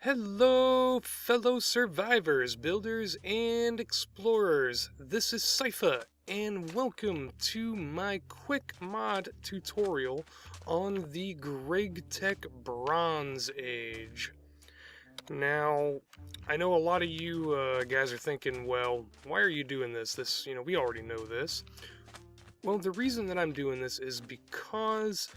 Hello, fellow survivors, builders, and explorers. This is Sifa, and welcome to my quick mod tutorial on the Gregtech Bronze Age. Now, I know a lot of you guys are thinking, well, why are you doing this? We already know this. Well, the reason that I'm doing this is because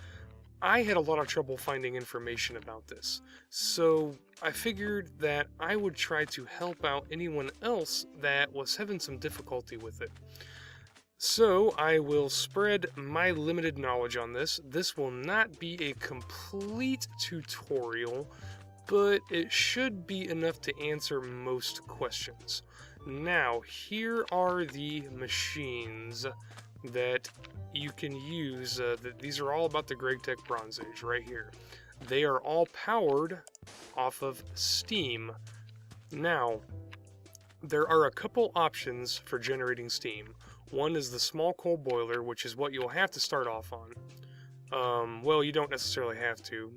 I had a lot of trouble finding information about this, so I figured that I would try to help out anyone else that was having some difficulty with it. So I will spread my limited knowledge on this. This will not be a complete tutorial, but it should be enough to answer most questions. Now, here are the machines that you can use. These are all about the Gregtech Bronze Age right here. They are all powered off of steam. Now, there are a couple options for generating steam. One is the small coal boiler, which is what you'll have to start off on. Well, you don't necessarily have to,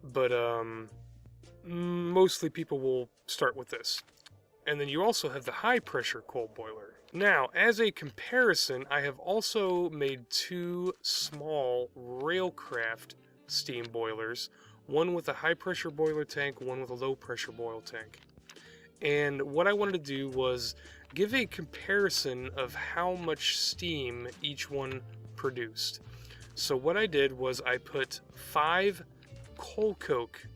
but mostly people will start with this. And then you also have the high pressure coal boiler. Now, as a comparison, I have also made two small railcraft steam boilers, one with a high pressure boiler tank, one with a low pressure boil tank. And what I wanted to do was give a comparison of how much steam each one produced. So what I did was I put 5 coal coke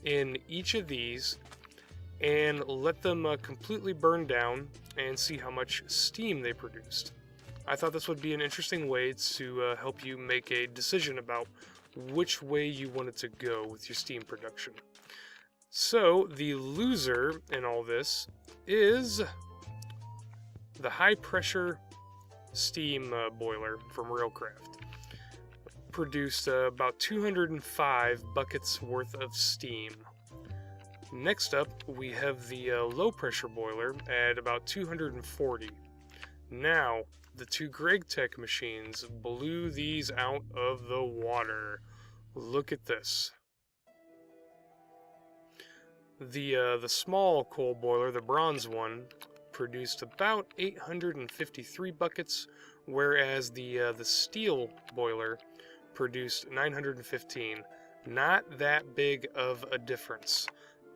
in each of these and let them completely burn down and see how much steam they produced. I thought this would be an interesting way to help you make a decision about which way you wanted to go with your steam production. So the loser in all this is the high pressure steam boiler from Railcraft. Produced about 205 buckets worth of steam. Next up, we have the low pressure boiler at about 240. Now, the two Gregtech machines blew these out of the water. Look at this. The small coal boiler, the bronze one, produced about 853 buckets, whereas the steel boiler produced 915. Not that big of a difference,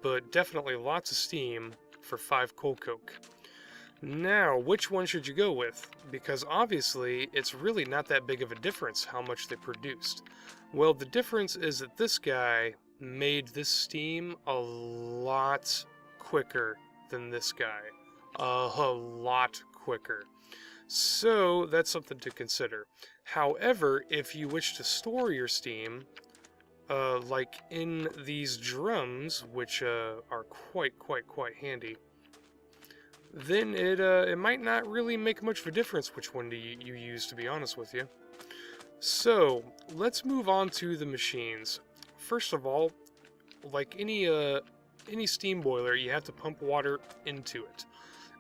but definitely lots of steam for 5 coal coke. Now, which one should you go with? Because obviously, it's really not that big of a difference how much they produced. Well, the difference is that this guy made this steam a lot quicker than this guy. A lot quicker. So, that's something to consider. However, if you wish to store your steam, like in these drums, which are quite handy, then it might not really make much of a difference which one do you use, to be honest with you. So let's move on to the machines. First of all, like any steam boiler, you have to pump water into it.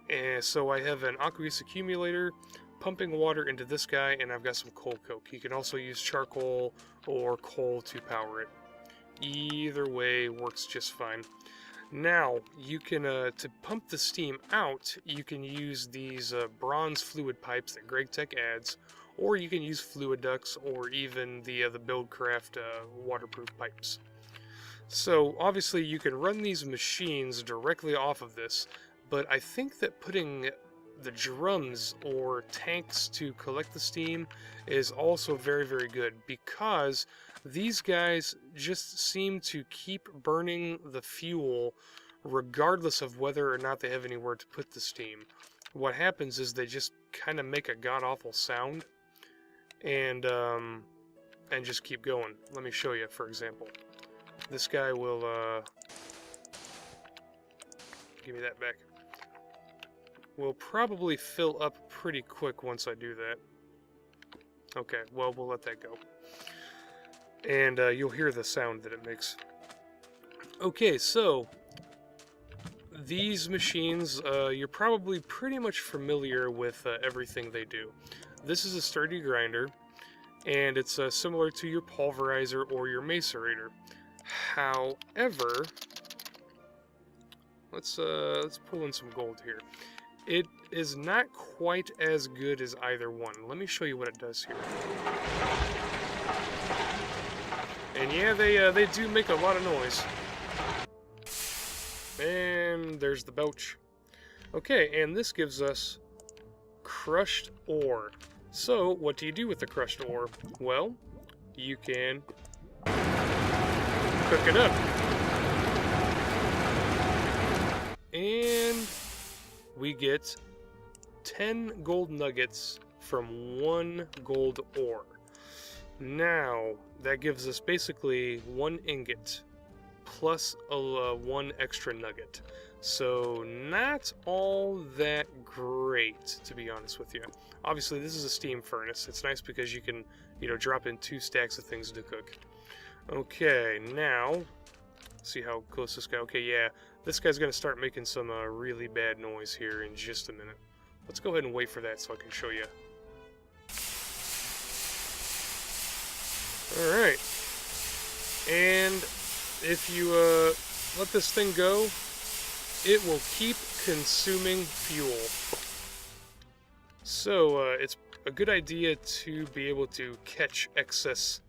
And so I have an aqueous accumulator pumping water into this guy, and I've got some coal coke. You can also use charcoal or coal to power it. Either way works just fine. Now, you can, to pump the steam out, you can use these bronze fluid pipes that Gregtech adds, or you can use fluid ducts, or even the Buildcraft waterproof pipes. So, obviously, you can run these machines directly off of this, but I think that putting the drums or tanks to collect the steam is also very good, because these guys just seem to keep burning the fuel regardless of whether or not they have anywhere to put the steam. What happens is they just kind of make a god-awful sound and just keep going. Let me show you, for example. This guy will give me that back. Will probably fill up pretty quick once I do that. Okay, well, we'll let that go. And you'll hear the sound that it makes. Okay, so these machines, you're probably pretty much familiar with everything they do. This is a sturdy grinder, and it's similar to your pulverizer or your macerator. However, let's pull in some gold here. It is not quite as good as either one. Let me show you what it does here. And yeah, they do make a lot of noise. And there's the belch. Okay, and this gives us crushed ore. So, what do you do with the crushed ore? Well, you can cook it up. And we get 10 gold nuggets from 1 gold ore. Now, that gives us basically 1 ingot plus 1 extra nugget. So, not all that great, to be honest with you. Obviously, this is a steam furnace. It's nice because you can, drop in 2 stacks of things to cook. Okay, now, see how close this guy... Okay, yeah, this guy's going to start making some really bad noise here in just a minute. Let's go ahead and wait for that so I can show you. Alright. And if you let this thing go, it will keep consuming fuel. So, it's a good idea to be able to catch excess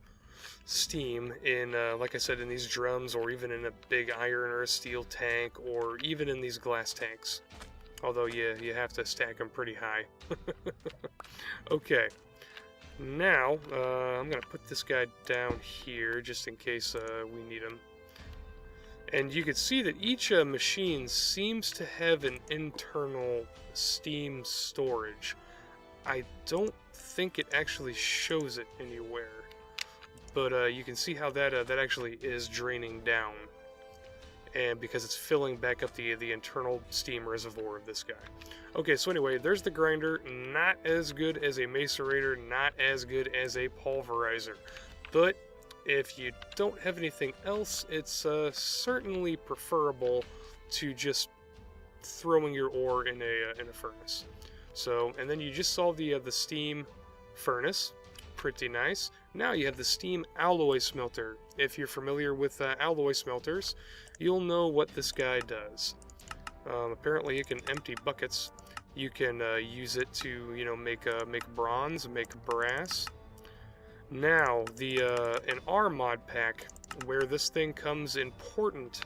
steam in, like I said, in these drums, or even in a big iron or a steel tank, or even in these glass tanks. Although, yeah, you have to stack them pretty high. Okay. Now, I'm going to put this guy down here, just in case we need him. And you can see that each machine seems to have an internal steam storage. I don't think it actually shows it anywhere. But you can see how that actually is draining down. And because it's filling back up the internal steam reservoir of this guy. Okay, so anyway, there's the grinder. Not as good as a macerator, not as good as a pulverizer. But if you don't have anything else, it's certainly preferable to just throwing your ore in a furnace. So, and then you just saw the steam furnace. Pretty nice. Now you have the steam alloy smelter. If you're familiar with alloy smelters, you'll know what this guy does. Apparently, it can empty buckets. You can use it to, make bronze, make brass. Now, in our mod pack, where this thing comes important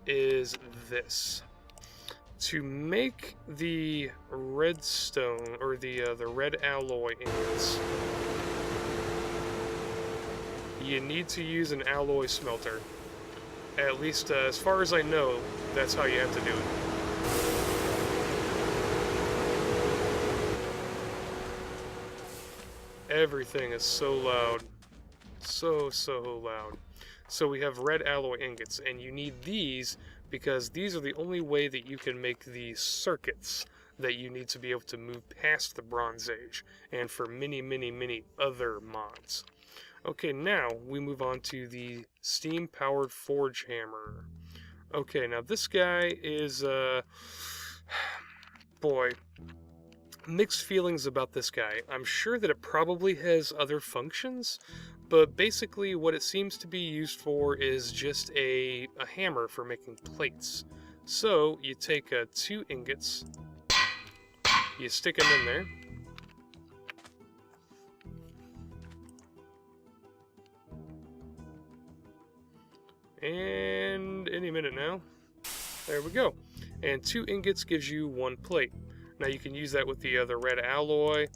is this. To make the redstone, or the red alloy ingots, you need to use an alloy smelter. At least, as far as I know, that's how you have to do it. Everything is so loud. So loud. So we have red alloy ingots, and you need these because these are the only way that you can make the circuits that you need to be able to move past the Bronze Age, and for many other mods. Okay, now we move on to the steam-powered forge hammer. Okay, now this guy is, boy, mixed feelings about this guy. I'm sure that it probably has other functions, but basically what it seems to be used for is just a hammer for making plates. So, you take 2 ingots, you stick them in there, and any minute now, there we go. And 2 ingots gives you 1 plate. Now you can use that with the red alloy.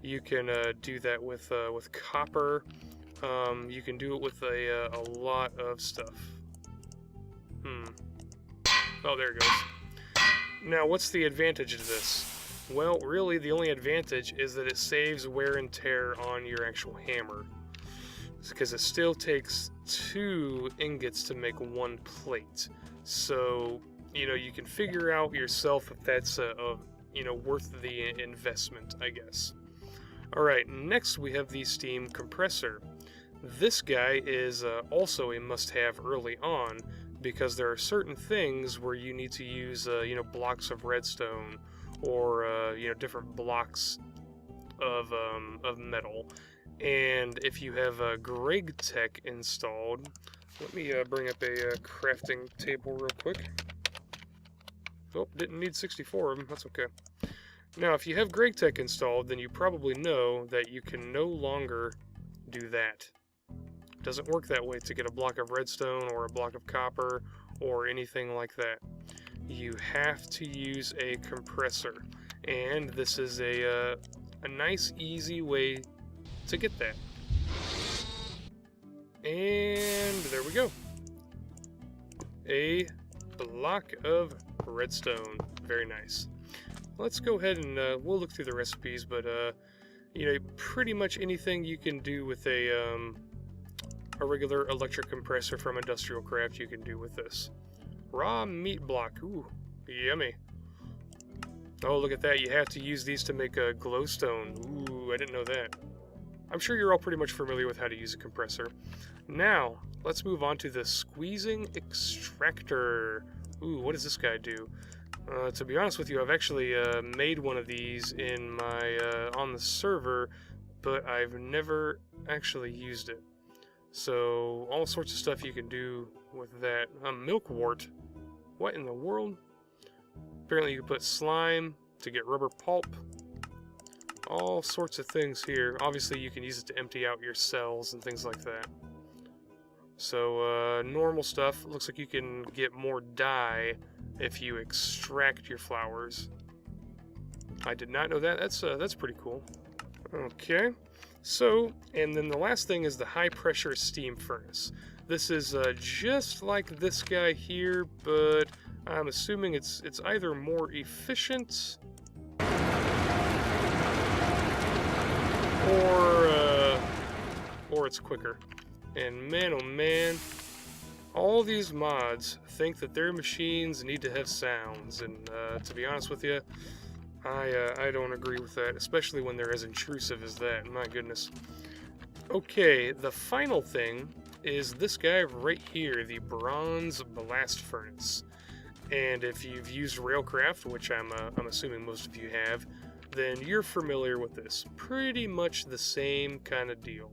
You can do that with copper. You can do it with a lot of stuff. Oh, there it goes. Now, what's the advantage of this? Well, really, the only advantage is that it saves wear and tear on your actual hammer. Because it still takes 2 ingots to make 1 plate. So, you can figure out yourself if that's worth the investment, I guess. Alright, next we have the steam compressor. This guy is also a must-have early on, because there are certain things where you need to use, blocks of redstone, or, different blocks of metal. And if you have Gregtech installed, let me bring up a crafting table real quick. Oh, didn't need 64 of them. That's okay. Now, if you have Gregtech installed, then you probably know that you can no longer do that. It doesn't work that way to get a block of redstone or a block of copper or anything like that. You have to use a compressor, and this is a nice, easy way to get that. And there we go. A block of redstone. Very nice. Let's go ahead and we'll look through the recipes, but you know, pretty much anything you can do with a regular electric compressor from Industrial Craft, you can do with this. Raw meat block. Ooh, yummy. Oh, look at that. You have to use these to make a glowstone. Ooh, I didn't know that. I'm sure you're all pretty much familiar with how to use a compressor. Now, let's move on to the squeezing extractor. Ooh, what does this guy do? To be honest with you, I've actually made one of these in my on the server, but I've never actually used it. So, all sorts of stuff you can do with that. Milkwort. What in the world? Apparently you can put slime to get rubber pulp. All sorts of things here. Obviously you can use it to empty out your cells and things like that. So normal stuff. Looks like you can get more dye if you extract your flowers. I did not know that. That's pretty cool. Okay. So, and then the last thing is the high pressure steam furnace. This is just like this guy here, but I'm assuming it's either more efficient or it's quicker. And man, oh man, all these mods think that their machines need to have sounds, and to be honest with you, I don't agree with that, especially when they're as intrusive as that. My goodness. Okay, the final thing is this guy right here, the bronze blast furnace. And if you've used Railcraft, which I'm assuming most of you have, then you're familiar with this. Pretty much the same kind of deal.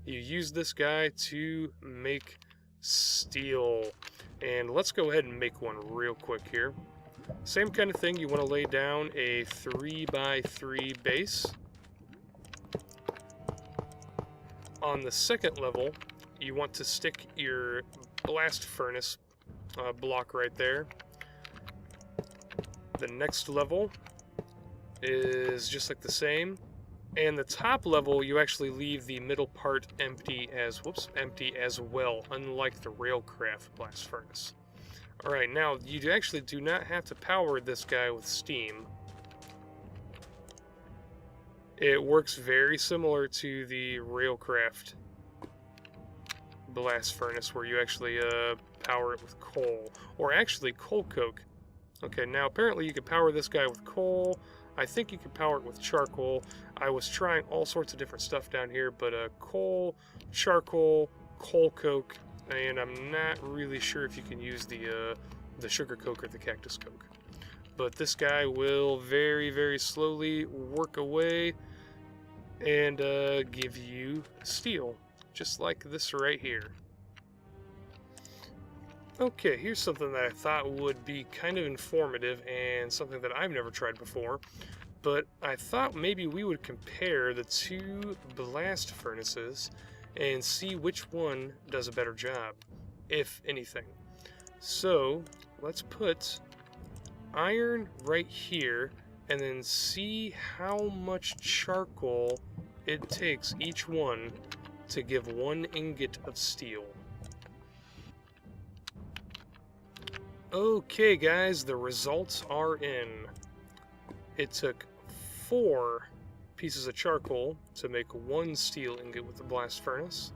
You use this guy to make steel. And let's go ahead and make one real quick here. Same kind of thing, you want to lay down a 3x3 base. On the second level, you want to stick your blast furnace block right there. The next level is just like the same. And the top level, you actually leave the middle part empty as well, unlike the Railcraft blast furnace. Alright, now you actually do not have to power this guy with steam. It works very similar to the Railcraft blast furnace, where you actually power it with coal, or actually coal coke. Okay, now apparently you can power this guy with coal. I think you can power it with charcoal. I was trying all sorts of different stuff down here, but coal, charcoal, coal coke, and I'm not really sure if you can use the sugar coke or the cactus coke. But this guy will very, very slowly work away and give you steel, just like this right here. Okay, here's something that I thought would be kind of informative and something that I've never tried before, but I thought maybe we would compare the two blast furnaces and see which one does a better job, if anything. So, let's put iron right here and then see how much charcoal it takes each one to give 1 ingot of steel. Okay guys, the results are in. It took 4 pieces of charcoal to make 1 steel ingot with the blast furnace,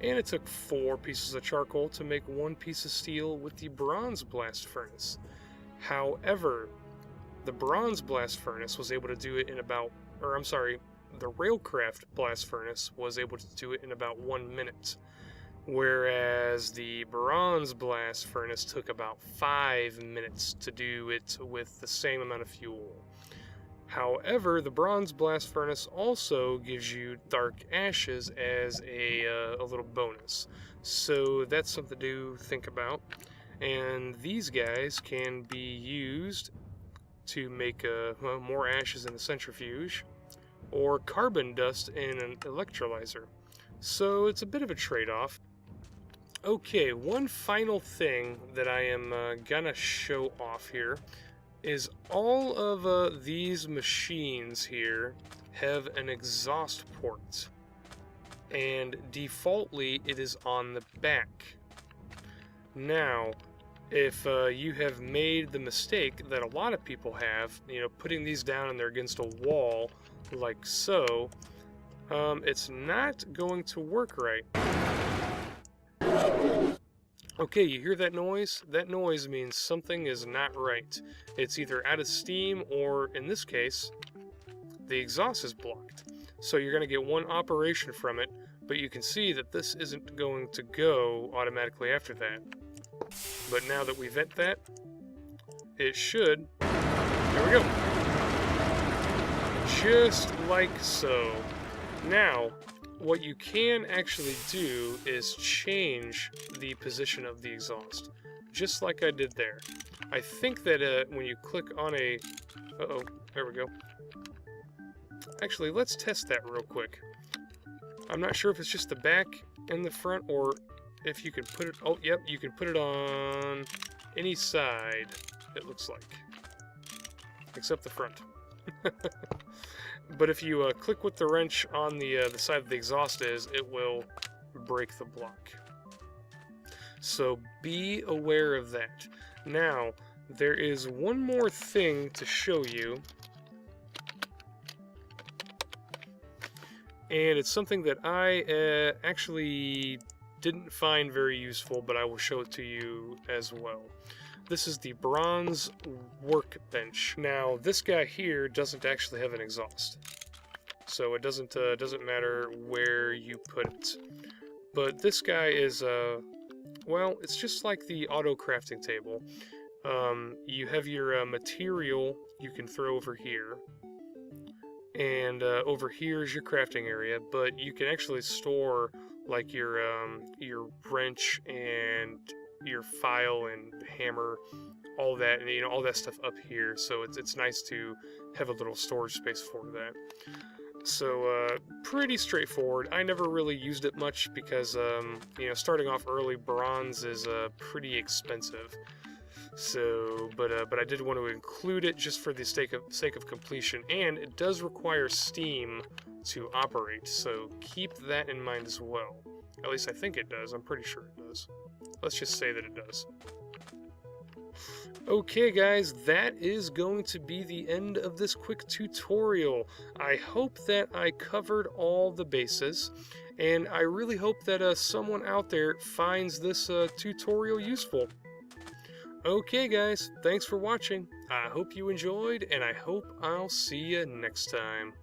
and it took 4 pieces of charcoal to make 1 piece of steel with the bronze blast furnace. However, the bronze blast furnace was able to do it in about, the Railcraft blast furnace was able to do it in about 1 minute. Whereas the bronze blast furnace took about 5 minutes to do it with the same amount of fuel. However, the bronze blast furnace also gives you dark ashes as a little bonus. So that's something to think about. and these guys can be used to make more ashes in a centrifuge, or carbon dust in an electrolyzer. So it's a bit of a trade-off. Okay, one final thing that I am gonna show off here is all of these machines here have an exhaust port, and defaultly it is on the back. Now, if you have made the mistake that a lot of people have, putting these down and they're against a wall like so, it's not going to work right. Okay, you hear that noise? That noise means something is not right. It's either out of steam or, in this case, the exhaust is blocked. So you're going to get one operation from it, but you can see that this isn't going to go automatically after that. But now that we vent that, it should. There we go. Just like so. Now, what you can actually do is change the position of the exhaust, just like I did there. I think that when you click on a... Uh-oh, there we go. Actually, let's test that real quick. I'm not sure if it's just the back and the front, or if you can put it... Oh, yep, you can put it on any side, it looks like. Except the front. But if you click with the wrench on the side the exhaust is, it will break the block. So be aware of that. Now, there is one more thing to show you. And it's something that I actually didn't find very useful, but I will show it to you as well. This is the bronze workbench. Now, this guy here doesn't actually have an exhaust, so it doesn't matter where you put it. But this guy is, well, it's just like the auto crafting table. You have your material you can throw over here, and over here is your crafting area. But you can actually store like your wrench and your file and hammer, all that, and all that stuff up here. So it's nice to have a little storage space for that. So pretty straightforward. I never really used it much because starting off early, bronze is pretty expensive. So, but I did want to include it just for the sake of completion, and it does require steam to operate. So keep that in mind as well. At least I think it does. I'm pretty sure it does. Let's just say that it does. Okay guys, that is going to be the end of this quick tutorial. I hope that I covered all the bases, and I really hope that someone out there finds this tutorial useful. Okay guys, thanks for watching. I hope you enjoyed, and I hope I'll see you next time.